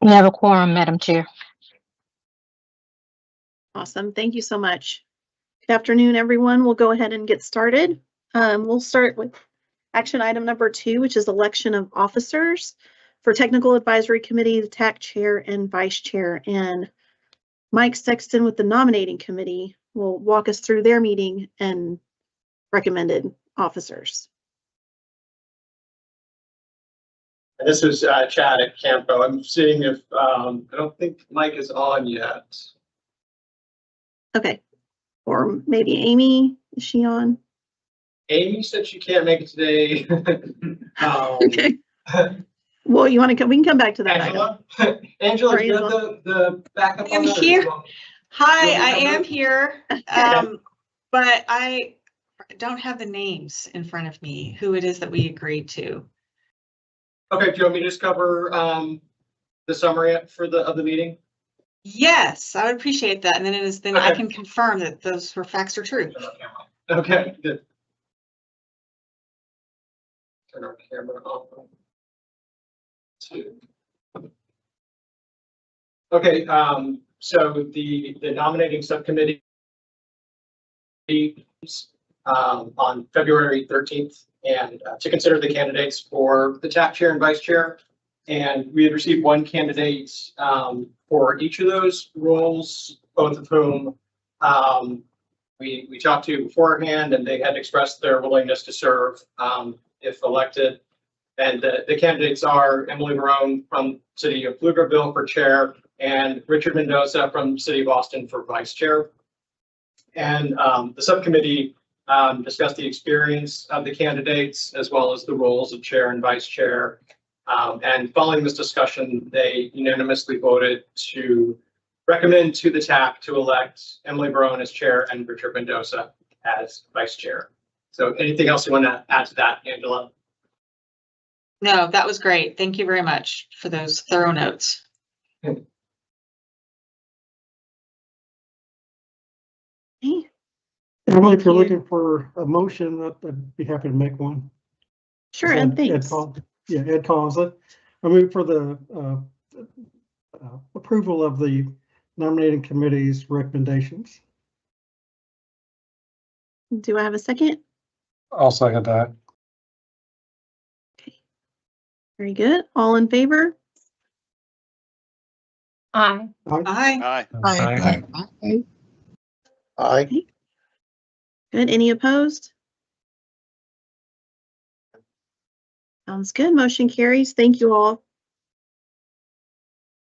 We have a quorum, Madam Chair. Awesome. Thank you so much. Good afternoon, everyone. We'll go ahead and get started. We'll start with action item number 2, which is election of officers for Technical Advisory Committee, the TAC Chair and Vice Chair. And Mike Sexton with the Nominating Committee will walk us through their meeting and recommended officers. And this is Chad at CAMPO. I'm seeing if, I don't think Mike is on yet. Okay. Or maybe Amy, is she on? Amy said she can't make it today. Okay. Well, you want to come? We can come back to that. Angela, Angela, do you have the backup on that? I'm here. Hi, I am here, but I don't have the names in front of me, who it is that we agreed to. Okay, do you want me to just cover the summary of the meeting? Yes, I would appreciate that. And then okay. I can confirm that those facts are true. Okay, good. Turn our camera off. Okay, so the nominating subcommittee on February 13th and to consider the candidates for the TAC Chair and Vice Chair. And we had received one candidate for each of those roles, both of whom we talked to beforehand, and they had expressed their willingness to serve if elected. And the candidates are Emily Barone from City of Pflugerville for Chair and Richard Mendoza from City of Austin for Vice Chair. And the subcommittee discussed the experience of the candidates as well as the roles of Chair and Vice Chair. And following this discussion, they unanimously voted to recommend to the TAC to elect Emily Barone as Chair and Richard Mendoza as Vice Chair. So anything else you want to add to that, Angela? No, that was great. Thank you very much for those thorough notes. Okay. Emily, if you're looking for a motion, I'd be happy to make one. Sure, and thanks. Ed calls it. I move for the approval of the nominating committee's recommendations. Do I have a second? I'll second that. Okay. Very good. All in favor? Aye. Aye. Aye. Aye. Okay. Good. Any opposed? Sounds good. Motion carries. Thank you all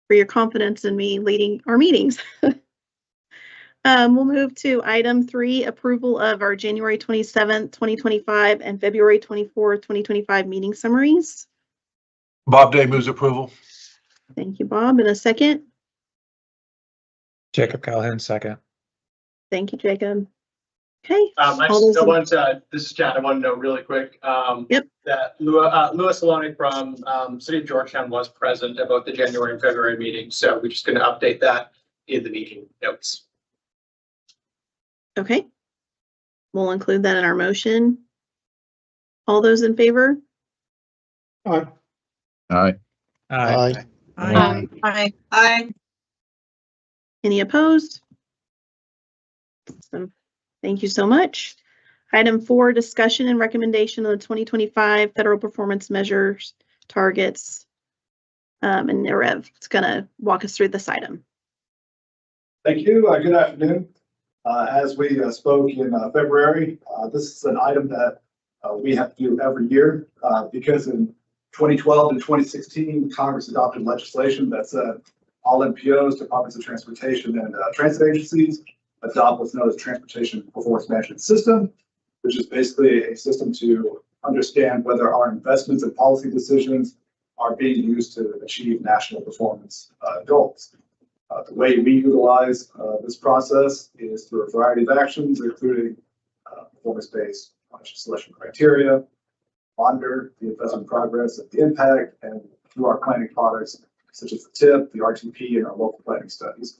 for your confidence in me leading our meetings. We'll move to item 3, approval of our January 27th, 2025 and February 24th, 2025 meeting summaries. Bob Day moves approval. Thank you, Bob. And a second? Jacob Callahan, second. Thank you, Jacob. Okay. This is Chad. I want to know really quick Yep. that Louis Saloni from City of Georgetown was present at both the January and February meetings. So we're just going to update that in the meeting notes. Okay. We'll include that in our motion. All those in favor? Aye. Aye. Aye. Aye. Aye. Aye. Any opposed? Awesome. Thank you so much. Item 4, discussion and recommendation of the 2025 federal performance measures targets. And Narev is going to walk us through this item. Thank you. Good afternoon. As we spoke in February, this is an item that we have to do every year because in 2012 and 2016, Congress adopted legislation that said all NPOs, Departments of Transportation, and transit agencies adopt what's known as Transportation Performance Management System, which is basically a system to understand whether our investments and policy decisions are being used to achieve national performance goals. The way we utilize this process is through a variety of actions, including performance-based selection criteria, monitor the investment progress and the impact, and through our planning products such as the TIP, the RTP, and our local planning studies.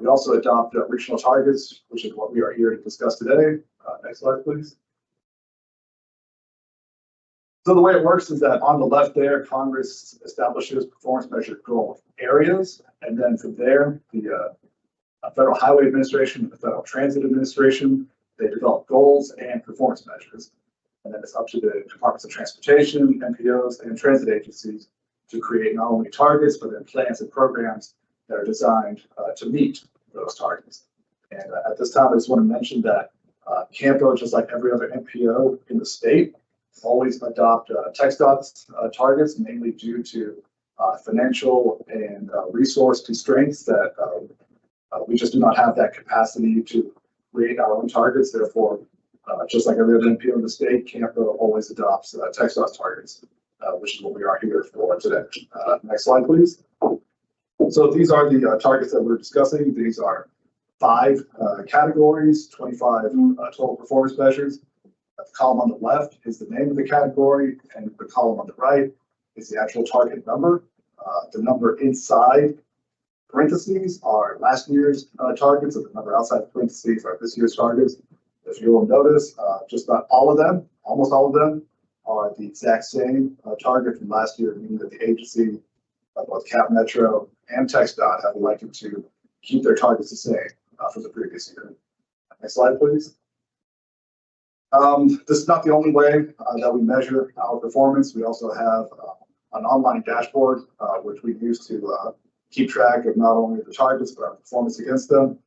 We also adopt regional targets, which is what we are here to discuss today. Next slide, please. So the way it works is that on the left there, Congress establishes performance measure goal areas. And then from there, the Federal Highway Administration and the Federal Transit Administration, they develop goals and performance measures. And then it's up to the Departments of Transportation, MPOs, and transit agencies to create not only targets, but then plans and programs that are designed to meet those targets. And at this time, I just want to mention that CAMPO, just like every other MPO in the state, always adopt TxDOT's targets, mainly due to financial and resource constraints that we just do not have that capacity to create our own targets. Therefore, just like every other MPO in the state, CAMPO always adopts TxDOT's targets, which is what we are here for today. Next slide, please. So these are the targets that we're discussing. These are 5 categories, 25 total performance measures. The column on the left is the name of the category, and the column on the right is the actual target number. The number inside parentheses are last year's targets, and the number outside the parentheses are this year's targets. If you will notice, just about all of them, almost all of them, are the exact same target from last year, meaning that the agency, both Cap Metro and TxDOT, have elected to keep their targets the same from the previous year. Next slide, please. This is not the only way that we measure our performance. We also have an online dashboard, which we use to keep track of not only the targets, but our performance against them.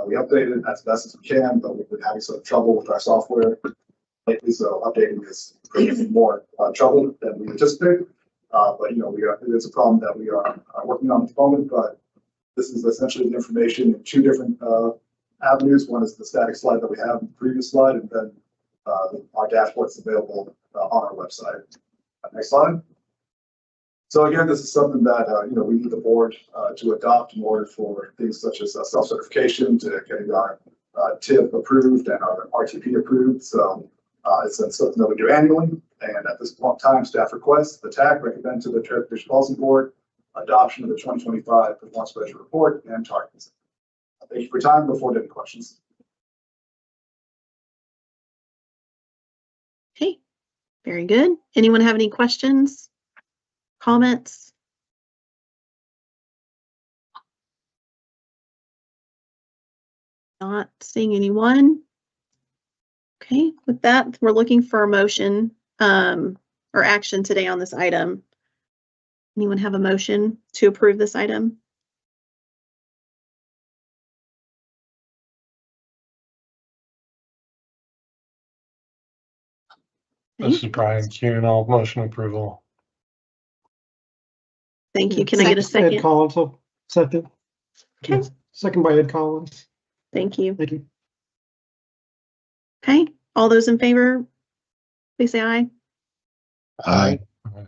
We update it as best as we can, but we've been having some trouble with our software lately, so updating is creating more trouble than we anticipated. But it's a problem that we are working on at the moment. But this is essentially the information in 2 different avenues. One is the static slide that we have in the previous slide, and then our dashboard is available on our website. Next slide. So again, this is something that we need the board to adopt in order for things such as self-certification, to getting our TIP approved and our RTP approved. So it's something that we do annually. And at this point in time, staff requests the TAC recommend to the Transportation Policy Board adoption of the 2025 Performance Measure Report and targets. Thank you for your time. Before any questions. Okay, very good. Anyone have any questions, comments? Not seeing anyone. Okay, with that, we're looking for a motion or action today on this item. Anyone have a motion to approve this item? This is Brian Kuhn. I'll motion approval. Thank you. Can I get a Ed second? Collins, will second. Okay, Second by Ed Collins. thank you. Thank you. Okay, all those in favor, please say aye. Aye.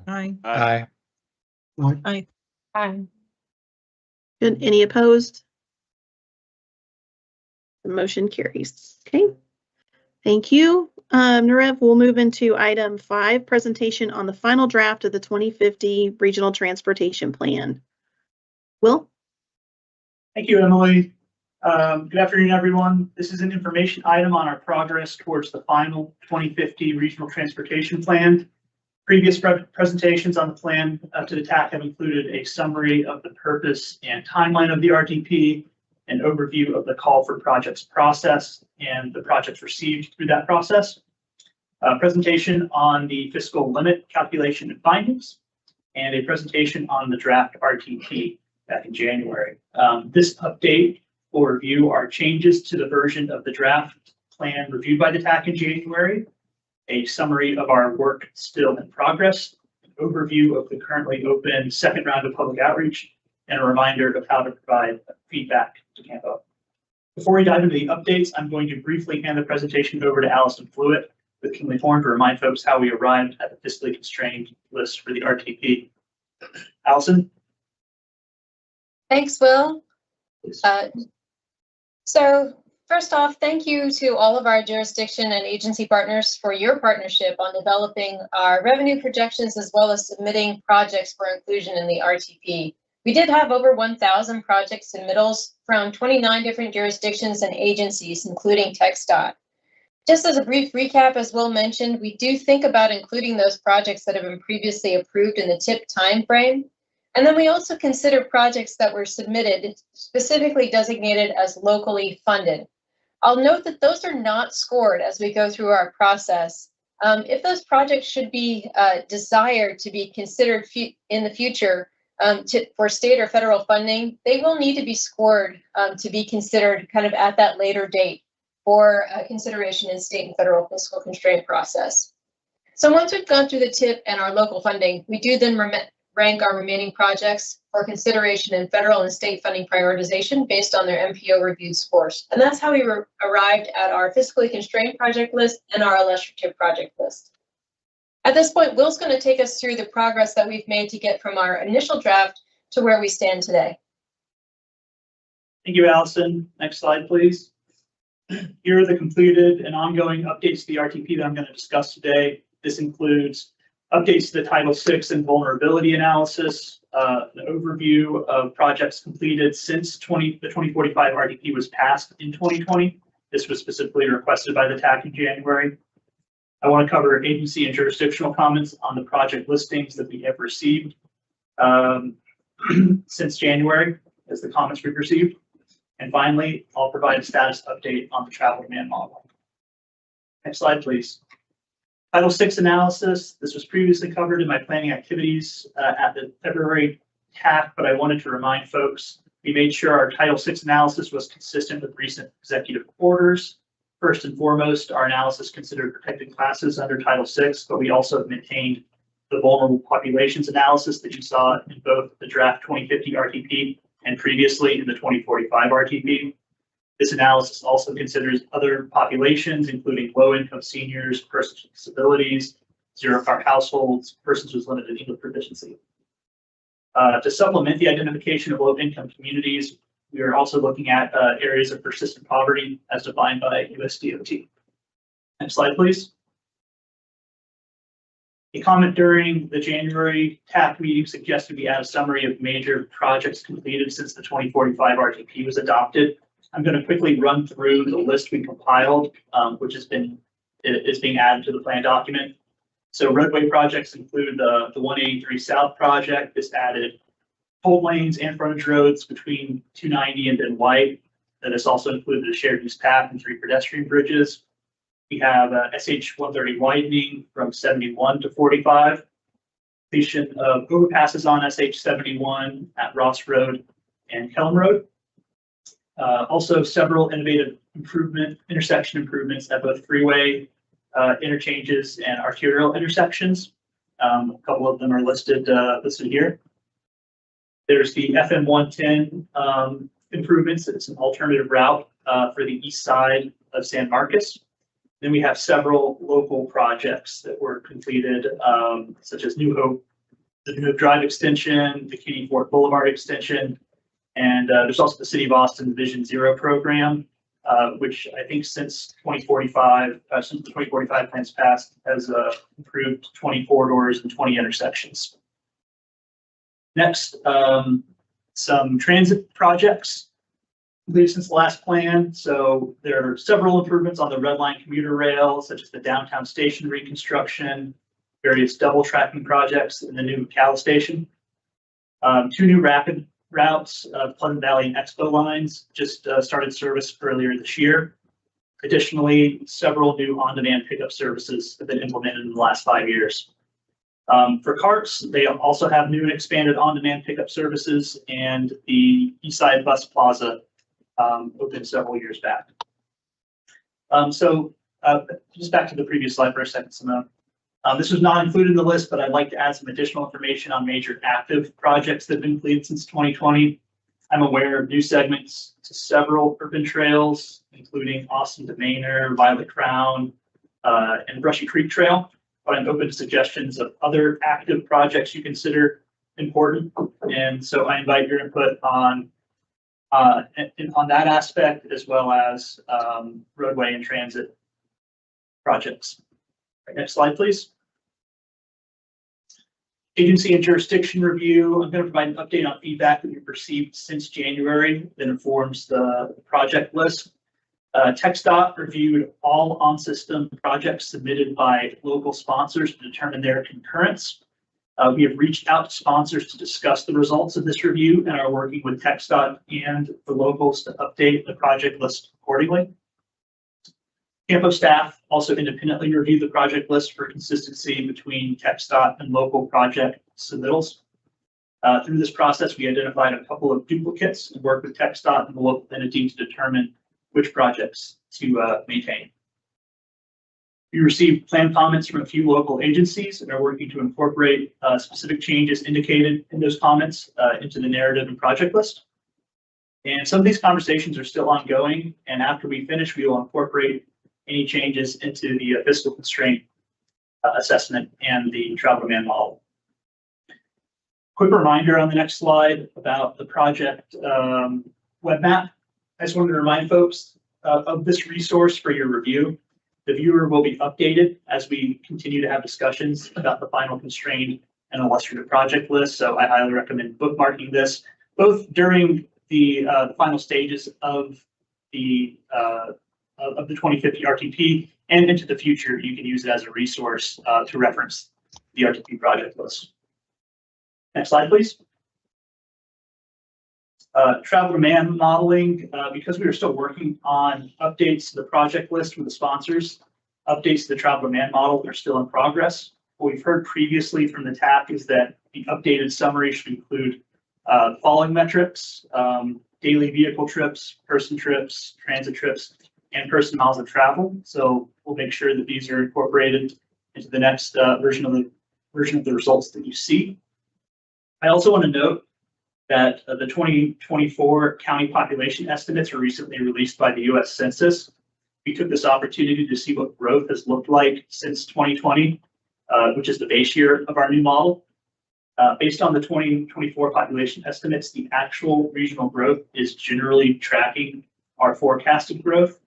Aye. Aye. Aye. Aye. Good. Any opposed? The motion carries. Okay. Thank you. Narev, we'll move into item 5, presentation on the final draft of the 2050 Regional Transportation Plan. Will? Thank you, Emily. Good afternoon, everyone. This is an information item on our progress towards the final 2050 Regional Transportation Plan. Previous presentations on the plan to the TAC have included a summary of the purpose and timeline of the RTP, an overview of the call for projects process, and the projects received through that process. A presentation on the fiscal limit calculation and findings, and a presentation on the draft RTP back in January. This update will review our changes to the version of the draft plan reviewed by the TAC in January, a summary of our work still in progress, an overview of the currently open second round of public outreach, and a reminder of how to provide feedback to CAMPO. Before we dive into the updates, I'm going to briefly hand the presentation over to Allison Flewitt with Kinley Horn to remind folks how we arrived at the fiscally constrained list for the RTP. Allison? Thanks, Will. So first off, thank you to all of our jurisdiction and agency partners for your partnership on developing our revenue projections as well as submitting projects for inclusion in the RTP. We did have over 1,000 project submittals from 29 different jurisdictions and agencies, including TxDOT. Just as a brief recap, as Will mentioned, we do think about including those projects that have been previously approved in the TIP timeframe. And then we also consider projects that were submitted specifically designated as locally funded. I'll note that those are not scored as we go through our process. If those projects should be desired to be considered in the future for state or federal funding, they will need to be scored to be considered kind of at that later date for consideration in state and federal fiscal constraint process. So once we've gone through the TIP and our local funding, we do then rank our remaining projects for consideration in federal and state funding prioritization based on their MPO reviewed scores. And that's how we arrived at our fiscally constrained project list and our illustrative project list. At this point, Will's going to take us through the progress that we've made to get from our initial draft to where we stand today. Thank you, Allison. Next slide, please. Here are the completed and ongoing updates to the RTP that I'm going to discuss today. This includes updates to the Title VI and vulnerability analysis, an overview of projects completed since the 2045 RTP was passed in 2020. This was specifically requested by the TAC in January. I want to cover agency and jurisdictional comments on the project listings that we have received since January as the comments we've received. And finally, I'll provide a status update on the travel demand model. Next slide, please. Title VI analysis. This was previously covered in my planning activities at the February TAC, but I wanted to remind folks, we made sure our Title VI analysis was consistent with recent executive orders. First and foremost, our analysis considered protected classes under Title VI, but we also maintained the vulnerable populations analysis that you saw in both the draft 2050 RTP and previously in the 2045 RTP. This analysis also considers other populations, including low-income seniors, persons with disabilities, zero-car households, persons with limited English proficiency. To supplement the identification of low-income communities, we are also looking at areas of persistent poverty as defined by USDOT. Next slide, please. A comment during the January TAC meeting suggested we add a summary of major projects completed since the 2045 RTP was adopted. I'm going to quickly run through the list we compiled, which is being added to the plan document. So roadway projects include the 183 South project. This added toll lanes and frontage roads between 290 and Ben White. And this also included a shared use path and 3 pedestrian bridges. We have SH 130 widening from 71 to 45. Completion of overpasses on SH 71 at Ross Road and Kelm Road. Also several innovative intersection improvements at both freeway interchanges and arterial intersections. A couple of them are listed here. There's the FM 110 improvements. It's an alternative route for the east side of San Marcos. Then we have several local projects that were completed, such as New Hope, the New Hope Drive extension, the Katy Fort Boulevard extension, and there's also the City of Austin Vision Zero program, which I think since 2045, since the 2045 plans passed, has improved 20 corridors and 20 intersections. Next, some transit projects completed since the last plan. So there are several improvements on the Red Line commuter rail, such as the downtown station reconstruction, various double tracking projects in the new Cal station. 2 new rapid routes, Pleasant Valley and Expo lines just started service earlier this year. Additionally, several new on-demand pickup services have been implemented in the last 5 years. For carts, they also have new and expanded on-demand pickup services, and the Eastside Bus Plaza opened several years back. Just back to the previous slide for a second, Simone. This was not included in the list, but I'd like to add some additional information on major active projects that have been completed since 2020. I'm aware of new segments to several urban trails, including Austin to Manor, Violet Crown, and Brushy Creek Trail, but I'm open to suggestions of other active projects you consider important. And so I invite your input on that aspect, as well as roadway and transit projects. Next slide, please. Agency and jurisdiction review. I'm going to provide an update on feedback that we've received since January that informs the project list. TxDOT reviewed all on-system projects submitted by local sponsors to determine their concurrence. We have reached out to sponsors to discuss the results of this review and are working with TxDOT and the locals to update the project list accordingly. CAMPO staff also independently reviewed the project list for consistency between TxDOT and local project submittals. Through this process, we identified a couple of duplicates and worked with TxDOT and the local entity to determine which projects to maintain. We received plan comments from a few local agencies and are working to incorporate specific changes indicated in those comments into the narrative and project list. And some of these conversations are still ongoing, and after we finish, we will incorporate any changes into the fiscal constraint assessment and the travel demand model. Quick reminder on the next slide about the project web map. I just wanted to remind folks of this resource for your review. The viewer will be updated as we continue to have discussions about the final constrained and illustrative project list. So I highly recommend bookmarking this, both during the final stages of the 2050 RTP and into the future. You can use it as a resource to reference the RTP project list. Next slide, please. Travel demand modeling, because we are still working on updates to the project list with the sponsors, updates to the travel demand model are still in progress. What we've heard previously from the TAC is that the updated summary should include the following metrics: daily vehicle trips, person trips, transit trips, and person miles of travel. So we'll make sure that these are incorporated into the next version of the results that you see. I also want to note that the 2024 county population estimates were recently released by the U.S. Census. We took this opportunity to see what growth has looked like since 2020, which is the base year of our new model. Based on the 2024 population estimates, the actual regional growth is generally tracking our forecasted growth.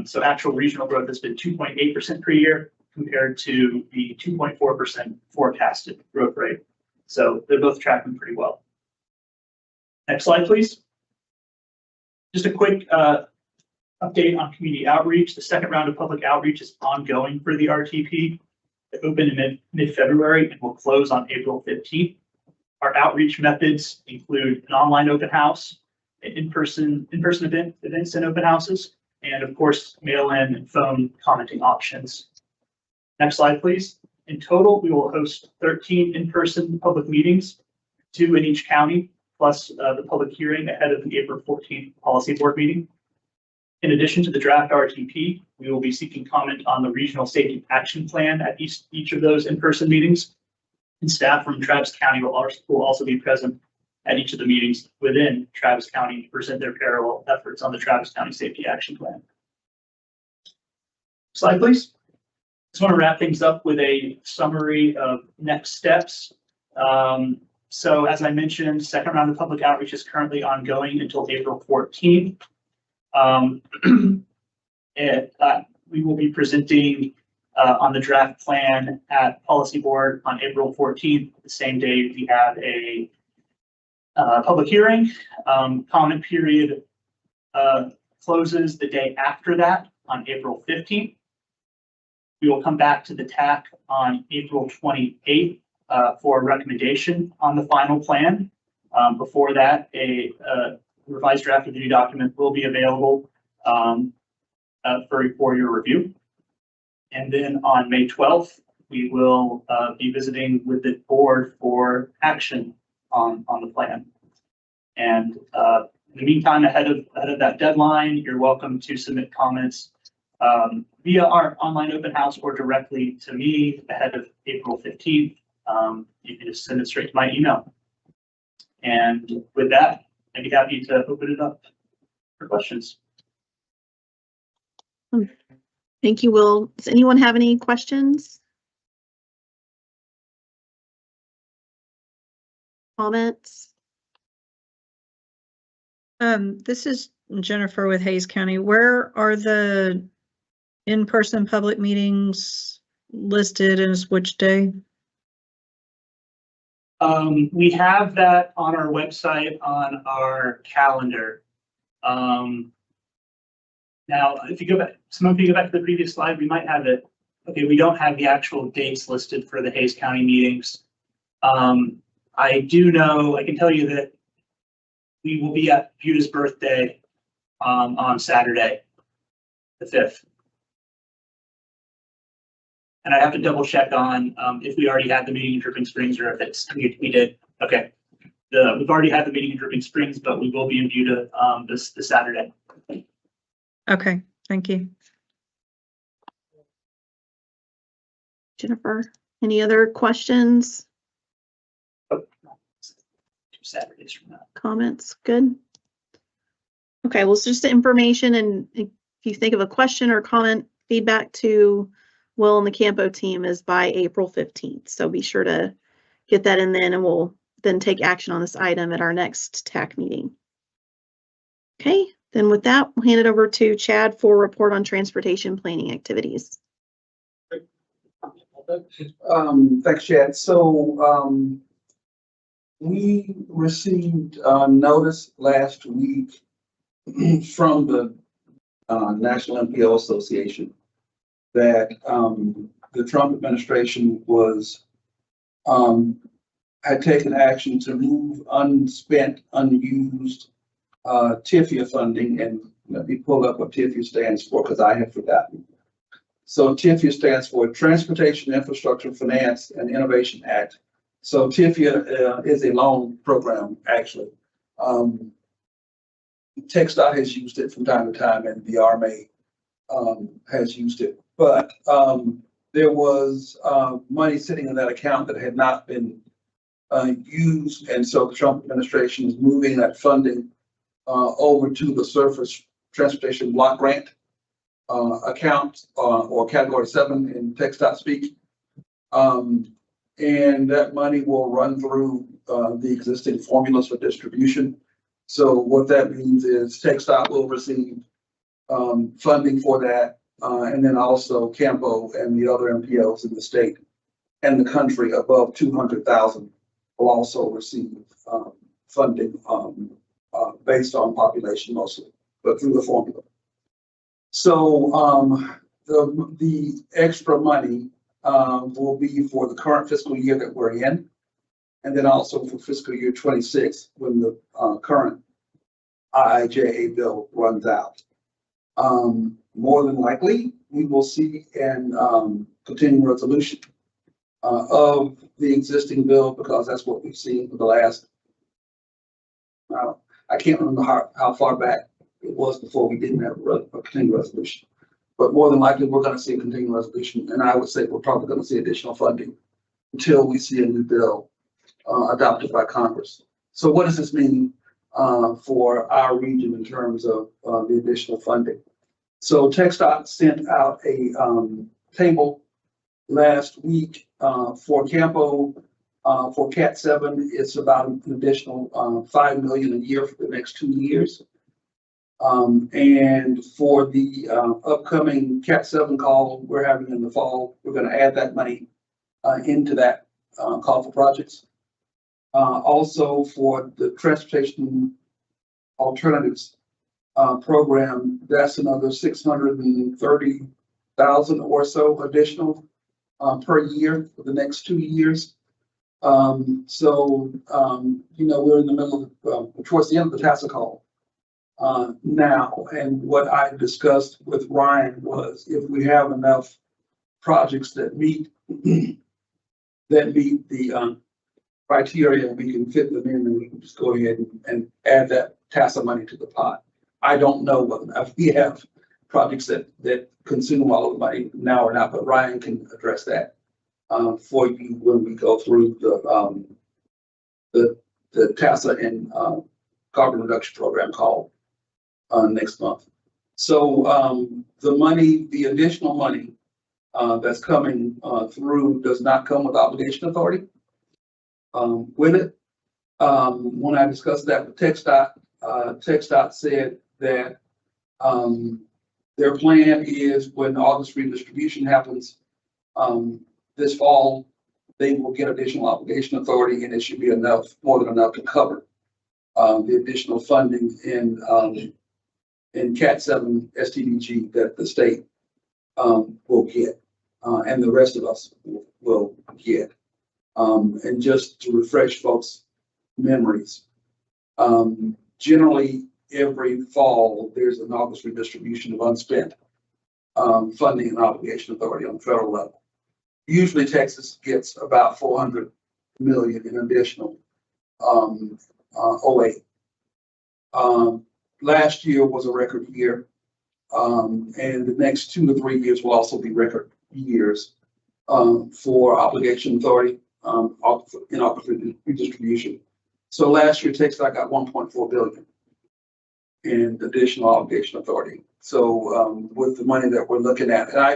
So actual regional growth has been 2.8% per year compared to the 2.4% forecasted growth rate. So they're both tracking pretty well. Next slide, please. Just a quick update on community outreach. The second round of public outreach is ongoing for the RTP. It opened in mid-February and will close on April 15th. Our outreach methods include an online open house, in-person events and open houses, and of course, mail-in and phone commenting options. Next slide, please. In total, we will host 13 in-person public meetings, 2 in each county, plus the public hearing ahead of the April 14th policy board meeting. In addition to the draft RTP, we will be seeking comment on the regional safety action plan at each of those in-person meetings. And staff from Travis County will also be present at each of the meetings within Travis County to present their parallel efforts on the Travis County Safety Action Plan. Slide, please. Just want to wrap things up with a summary of next steps. So as I mentioned, second round of public outreach is currently ongoing until April 14th. We will be presenting on the draft plan at policy board on April 14th, the same day we have a public hearing. Comment period closes the day after that on April 15th. We will come back to the TAC on April 28th for a recommendation on the final plan. Before that, a revised draft of the new document will be available for your review. And then on May 12th, we will be visiting with the board for action on the plan. And in the meantime, ahead of that deadline, you're welcome to submit comments via our online open house or directly to me ahead of April 15th. You can just send it straight to my email. And with that, I'd be happy to open it up for questions. Thank you, Will. Does anyone have any questions? Comments? This is Jennifer with Hayes County. Where are the in-person public meetings listed and which day? We have that on our website on our calendar. Now, if you go back, if you go back to the previous slide, we might have it. Okay, we don't have the actual dates listed for the Hayes County meetings. I do know, I can tell you that we will be at Buta's birthday on Saturday, the 5th. And I have to double check on if we already had the meeting in Dripping Springs or if it's, we did. Okay. We've already had the meeting in Dripping Springs, but we will be in Buta this Saturday. Okay, thank you. Jennifer, any other questions, 2 Saturdays from now. comments? Good. Okay, well, it's just the information, and if you think of a question or comment, feedback to Will and the CAMPO team is by April 15th. So be sure to get that in then, and we'll then take action on this item at our next TAC meeting. Okay, then with that, we'll hand it over to Chad for report on transportation planning activities. Thanks, Chad. So, we received notice last week from the National MPO Association that the Trump administration was had taken action to move unspent, unused TIFIA funding, and let me pull up what TIFIA stands for because I have forgotten. So TIFIA stands for Transportation Infrastructure Finance and Innovation Act. So TIFIA is a loan program, actually. TxDOT has used it from time to time, and the RMA has used it. But there was money sitting in that account that had not been used, and so the Trump administration is moving that funding over to the Surface Transportation Block Grant account, or Category 7 in TxDOT speak. And that money will run through the existing formulas for distribution. So what that means is TxDOT will receive funding for that, and then also CAMPO and the other MPOs in the state and the country above 200,000 will also receive funding based on population mostly, but through the formula. So the extra money will be for the current fiscal year that we're in, and then also for fiscal year 26 when the current IIJA bill runs out. More than likely, we will see an continuing resolution of the existing bill, because that's what we've seen for the last, I can't remember how far back it was before we didn't have a continuing resolution. But more than likely, we're going to see a continuing resolution, and I would say we're probably going to see additional funding until we see a new bill adopted by Congress. So what does this mean for our region in terms of the additional funding? So TxDOT sent out a table last week for CAMPO. For Cat 7, it's about an additional $5 million a year for the next 2 years. And for the upcoming Cat 7 call we're having in the fall, we're going to add that money into that call for projects. Also for the Transportation Alternatives program, that's another 630,000 or so additional per year for the next 2 years. So, we're in the middle of, towards the end of the TASA call now. And what I discussed with Ryan was if we have enough projects that meet the criteria, we can fit them in, and we can just go ahead and add that TASA money to the pot. I don't know whether if we have projects that consume all of the money now or not, but Ryan can address that for you when we go through the TASA and carbon reduction program call next month. So the additional money that's coming through does not come with obligation authority with it. When I discussed that with TxDOT, TxDOT said that their plan is when August redistribution happens this fall, they will get additional obligation authority, and it should be enough, more than enough to cover the additional funding in and Cat 7 STDG that the state will get, and the rest of us will get. And just to refresh folks' memories, generally every fall, there's an August redistribution of unspent funding and obligation authority on the federal level. Usually Texas gets about 400 million in additional OA. Last year was a record year, and the next 2 to 3 years will also be record years for obligation authority in August redistribution. So last year Texas got 1.4 billion in additional obligation authority. So with the money that we're looking at, and I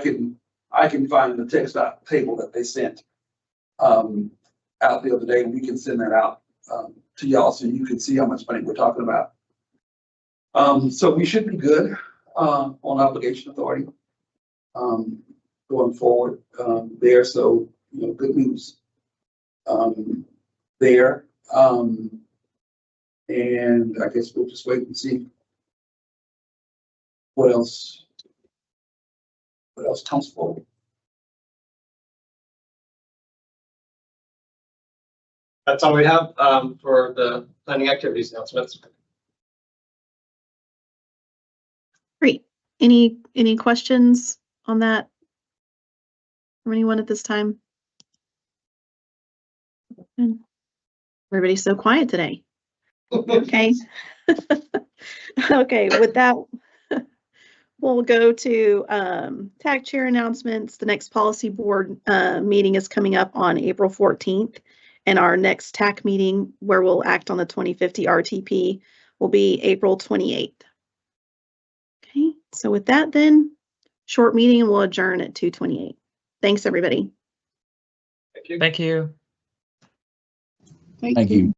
can find the text table that they sent out the other day, and we can send that out to y'all so you can see how much money we're talking about. So we should be good on obligation authority going forward there. So, you know, good news there. And I guess we'll just wait and see what else comes forward. That's all we have for the planning activities announcements. Great. Any questions on that from anyone at this time? Everybody's so quiet today. Okay. Okay, with that, we'll go to TAG chair announcements. The next policy board meeting is coming up on April 14th. And our next TAC meeting, where we'll act on the 2050 RTP, will be April 28th. Okay, so with that then, short meeting, and we'll adjourn at 2:28. Thanks, everybody. Thank you. Thank you. Thank you.